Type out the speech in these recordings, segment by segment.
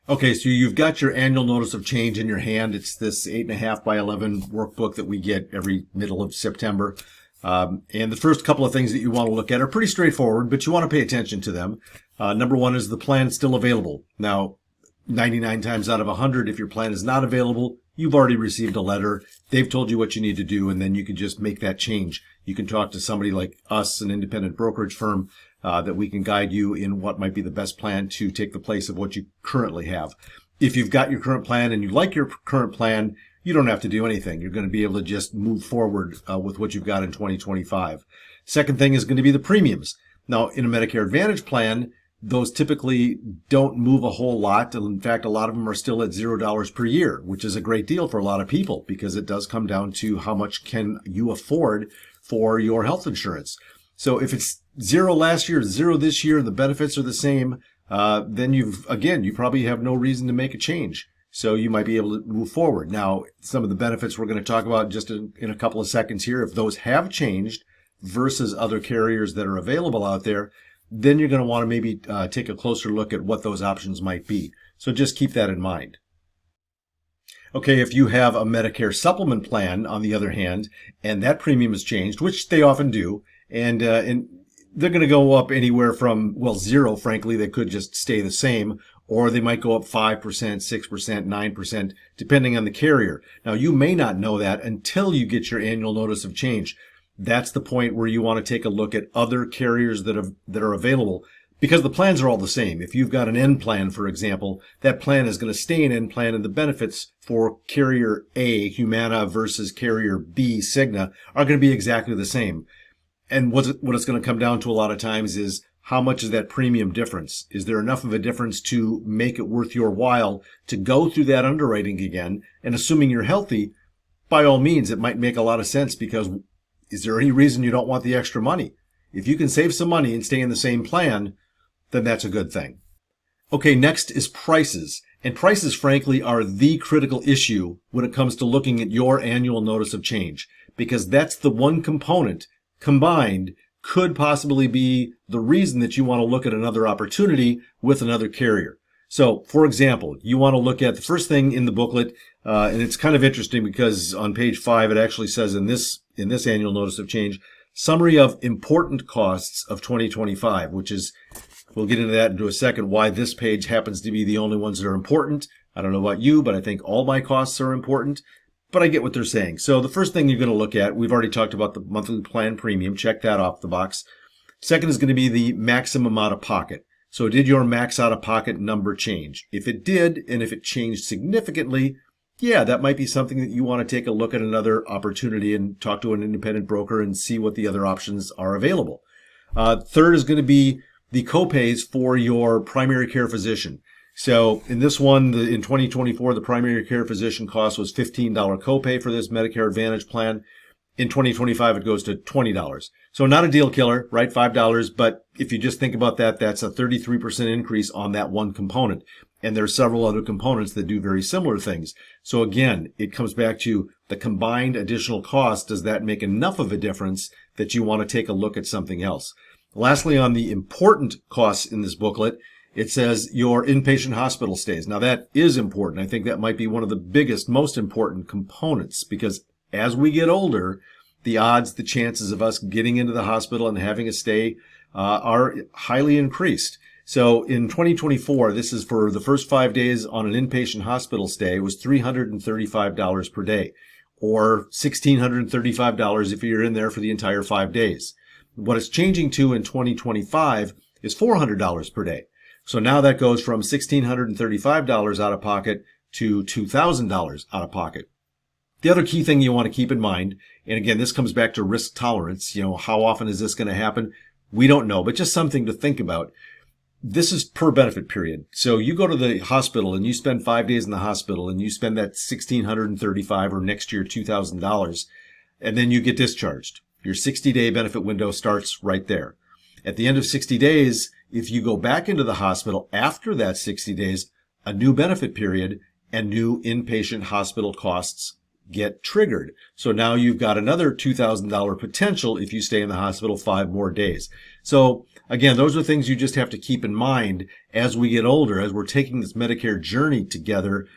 Okay, so you've got your annual notice of change in your hand. It's this 8.5 by 11 workbook that we get every middle of September. And the first couple of things that you want to look at are pretty straightforward, but you want to pay attention to them. Number one is the plan still available. Now, 99 times out of 100, if your plan is not available, you've already received a letter. They've told you what you need to do, and then you can just make that change. You can talk to somebody like us, an independent brokerage firm, that we can guide you in what might be the best plan to take the place of what you currently have. If you've got your current plan and you like your current plan, you don't have to do anything. You're going to be able to just move forward with what you've got in 2025. Second thing is going to be the premiums. Now, in a Medicare Advantage plan, those typically don't move a whole lot. In fact, a lot of them are still at $0 per year, which is a great deal for a lot of people because it does come down to how much can you afford for your health insurance. So if it's zero last year, zero this year, and the benefits are the same, then you probably have no reason to make a change. So you might be able to move forward. Now, some of the benefits we're going to talk about just in a couple of seconds here, if those have changed versus other carriers that are available out there, then you're going to want to maybe take a closer look at what those options might be. So just keep that in mind. Okay, if you have a Medicare supplement plan, on the other hand, and that premium has changed, which they often do, and they're going to go up anywhere from, well, zero, frankly, they could just stay the same, or they might go up 5%, 6%, 9%, depending on the carrier. Now, you may not know that until you get your annual notice of change. That's the point where you want to take a look at other carriers that are available, because the plans are all the same. If you've got an N plan, for example, that plan is going to stay an N plan, and the benefits for carrier A, Humana, versus carrier B, Cigna, are going to be exactly the same. And what it's going to come down to a lot of times is how much is that premium difference? Is there enough of a difference to make it worth your while to go through that underwriting again? And assuming you're healthy, by all means, it might make a lot of sense, because is there any reason you don't want the extra money? If you can save some money and stay in the same plan, then that's a good thing. Okay, next is prices. And prices, frankly, are the critical issue when it comes to looking at your annual notice of change, because that's the one component combined could possibly be the reason that you want to look at another opportunity with another carrier. So, for example, you want to look at the first thing in the booklet, and it's kind of interesting because on page 5 it actually says in this annual notice of change, summary of important costs of 2025, which is, we'll get into that in a second, why this page happens to be the only ones that are important. I don't know about you, but I think all my costs are important. But I get what they're saying. So the first thing you're going to look at, we've already talked about the monthly plan premium. Check that off the box. Second is going to be the maximum out of pocket. So did your max out of pocket number change? If it did, and if it changed significantly, yeah, that might be something that you want to take a look at another opportunity and talk to an independent broker and see what the other options are available. Third is going to be the copays for your primary care physician. So in this one, in 2024, the primary care physician cost was $15 copay for this Medicare Advantage plan. In 2025, it goes to $20. So not a deal killer, right? $5. But if you just think about that, that's a 33% increase on that one component. And there are several other components that do very similar things. So again, it comes back to the combined additional cost. Does that make enough of a difference that you want to take a look at something else? Lastly, on the important costs in this booklet, it says your inpatient hospital stays. Now that is important. I think that might be one of the biggest, most important components, because as we get older, the odds, the chances of us getting into the hospital and having a stay are highly increased. So in 2024, this is for the first 5 days on an inpatient hospital stay, was $335 per day, or $1,635 if you're in there for the entire 5 days. What it's changing to in 2025 is $400 per day. So now that goes from $1,635 out of pocket to $2,000 out of pocket. The other key thing you want to keep in mind, and again, this comes back to risk tolerance. How often is this going to happen? We don't know, but just something to think about. This is per benefit period. So you go to the hospital and you spend 5 days in the hospital and you spend that $1,635 or next year $2,000, and then you get discharged. Your 60-day benefit window starts right there. At the end of 60 days, if you go back into the hospital after that 60 days, a new benefit period and new inpatient hospital costs get triggered. So now you've got another $2,000 potential if you stay in the hospital 5 more days. So again, those are things you just have to keep in mind as we get older, as we're taking this Medicare journey together.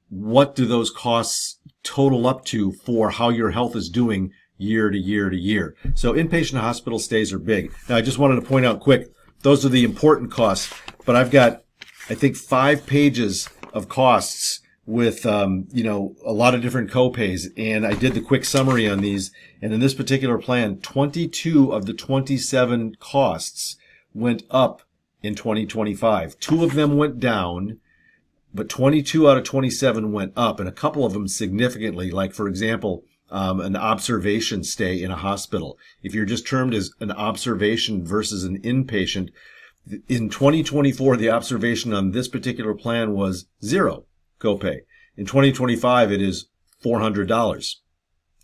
What do those costs total up to for how your health is doing year to year to year? So inpatient hospital stays are big. Now, I just wanted to point out quick, those are the important costs, but I've got, I think, 5 pages of costs with, a lot of different copays. And I did the quick summary on these. And in this particular plan, 22 of the 27 costs went up in 2025. 2 of them went down, but 22 out of 27 went up, and a couple of them significantly, like, for example, an observation stay in a hospital. If you're just termed as an observation versus an inpatient, in 2024, the observation on this particular plan was 0 copay. In 2025, it is $400.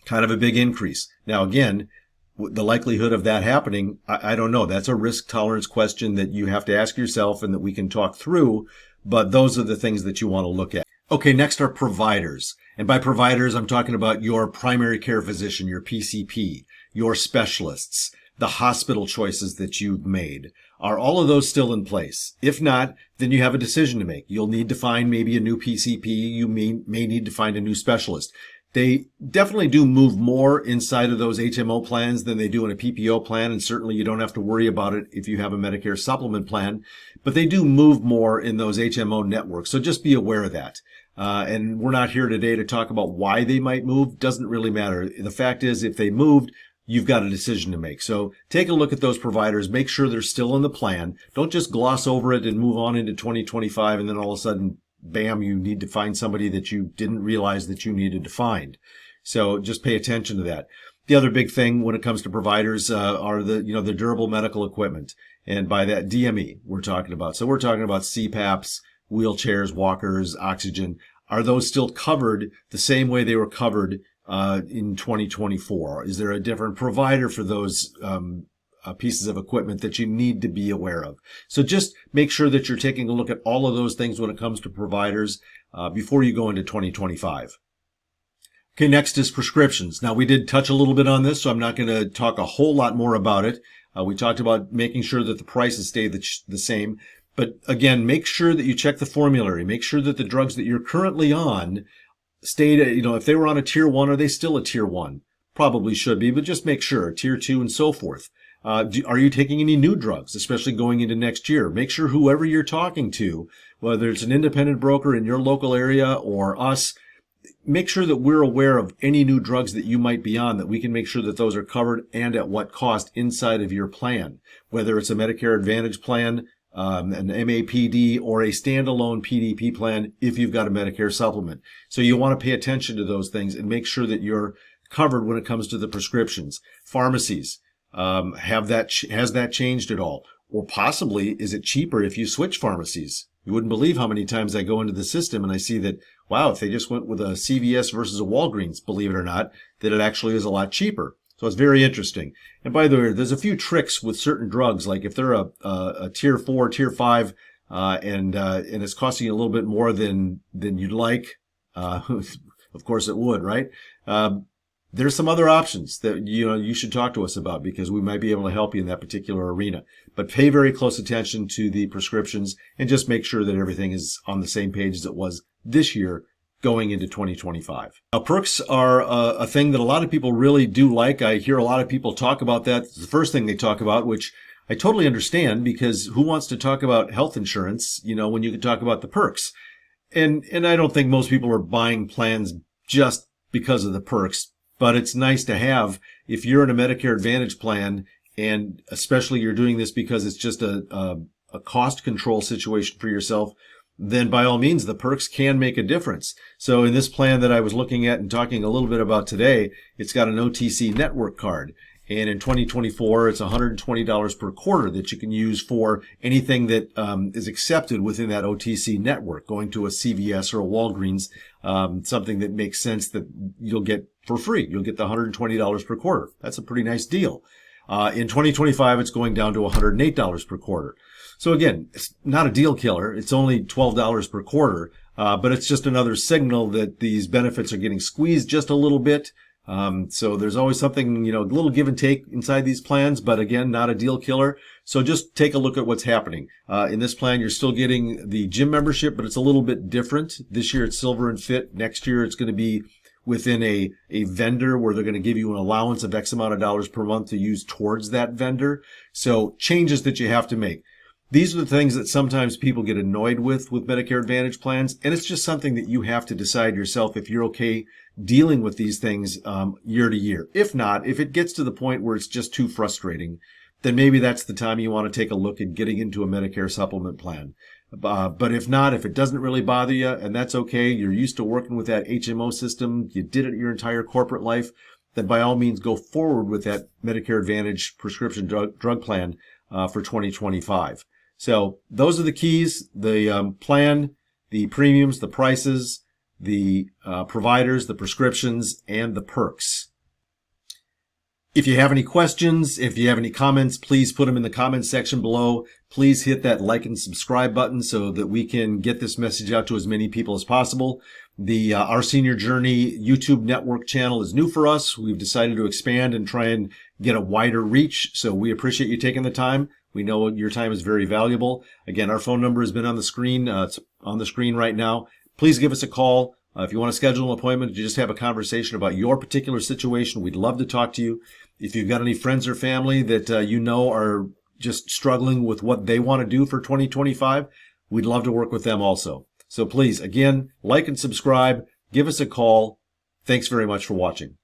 Kind of a big increase. Now, again, the likelihood of that happening, I don't know. That's a risk tolerance question that you have to ask yourself and that we can talk through, but those are the things that you want to look at. Okay, next are providers. And by providers, I'm talking about your primary care physician, your PCP, your specialists, the hospital choices that you've made. Are all of those still in place? If not, then you have a decision to make. You'll need to find maybe a new PCP. You may need to find a new specialist. They definitely do move more inside of those HMO plans than they do in a PPO plan, and certainly you don't have to worry about it if you have a Medicare supplement plan, but they do move more in those HMO networks, so just be aware of that. And we're not here today to talk about why they might move. Doesn't really matter. The fact is, if they moved, you've got a decision to make. So take a look at those providers, make sure they're still in the plan. Don't just gloss over it and move on into 2025 and then all of a sudden, bam, you need to find somebody that you didn't realize that you needed to find. So just pay attention to that. The other big thing when it comes to providers are the durable medical equipment. And by that, DME we're talking about. So we're talking about CPAPs, wheelchairs, walkers, oxygen. Are those still covered the same way they were covered in 2024? Is there a different provider for those pieces of equipment that you need to be aware of? So just make sure that you're taking a look at all of those things when it comes to providers before you go into 2025. Okay, next is prescriptions. Now, we did touch a little bit on this, so I'm not going to talk a whole lot more about it. We talked about making sure that the prices stay the same. But again, make sure that you check the formulary. Make sure that the drugs that you're currently on stayed, if they were on a tier 1, are they still a tier 1? Probably should be, but just make sure, tier 2 and so forth. Are you taking any new drugs, especially going into next year? Make sure whoever you're talking to, whether it's an independent broker in your local area or us, make sure that we're aware of any new drugs that you might be on, that we can make sure that those are covered and at what cost inside of your plan, whether it's a Medicare Advantage plan, an MAPD, or a standalone PDP plan if you've got a Medicare supplement. So you want to pay attention to those things and make sure that you're covered when it comes to the prescriptions. Pharmacies, has that changed at all? Or possibly, is it cheaper if you switch pharmacies? You wouldn't believe how many times I go into the system and I see that, wow, if they just went with a CVS versus a Walgreens, believe it or not, that it actually is a lot cheaper. So it's very interesting. And by the way, there's a few tricks with certain drugs, like if they're a tier 4, tier 5, and it's costing you a little bit more than you'd like, of course it would, right? There's some other options that you should talk to us about, because we might be able to help you in that particular arena. But pay very close attention to the prescriptions and just make sure that everything is on the same page as it was this year going into 2025. Now, perks are a thing that a lot of people really do like. I hear a lot of people talk about that. It's the first thing they talk about, which I totally understand, because who wants to talk about health insurance, when you can talk about the perks? And I don't think most people are buying plans just because of the perks. But it's nice to have if you're in a Medicare Advantage plan, and especially you're doing this because it's just a cost control situation for yourself, then by all means, the perks can make a difference. So in this plan that I was looking at and talking a little bit about today, it's got an OTC network card. And in 2024, it's $120 per quarter that you can use for anything that is accepted within that OTC network, going to a CVS or a Walgreens, something that makes sense that you'll get for free. You'll get the $120 per quarter. That's a pretty nice deal. In 2025, it's going down to $108 per quarter. So again, it's not a deal killer. It's only $12 per quarter, but it's just another signal that these benefits are getting squeezed just a little bit. So there's always something, a little give and take inside these plans, but again, not a deal killer. So just take a look at what's happening. In this plan, you're still getting the gym membership, but it's a little bit different. This year it's Silver and Fit. Next year it's going to be within a vendor where they're going to give you an allowance of X amount of dollars per month to use towards that vendor. So changes that you have to make. These are the things that sometimes people get annoyed with Medicare Advantage plans, and it's just something that you have to decide yourself if you're okay dealing with these things year to year. If not, if it gets to the point where it's just too frustrating, then maybe that's the time you want to take a look at getting into a Medicare supplement plan. But if not, if it doesn't really bother you, and that's okay, you're used to working with that HMO system, you did it your entire corporate life, then by all means go forward with that Medicare Advantage prescription drug plan for 2025. So those are the keys: the plan, the premiums, the prices, the providers, the prescriptions, and the perks. If you have any questions, if you have any comments, please put them in the comments section below. Please hit that like and subscribe button so that we can get this message out to as many people as possible. The Our Senior Journey YouTube network channel is new for us. We've decided to expand and try and get a wider reach, so we appreciate you taking the time. We know your time is very valuable. Again, our phone number has been on the screen. It's on the screen right now. Please give us a call. If you want to schedule an appointment to just have a conversation about your particular situation, we'd love to talk to you. If you've got any friends or family that are just struggling with what they want to do for 2025, we'd love to work with them also. So please, again, like and subscribe. Give us a call. Thanks very much for watching.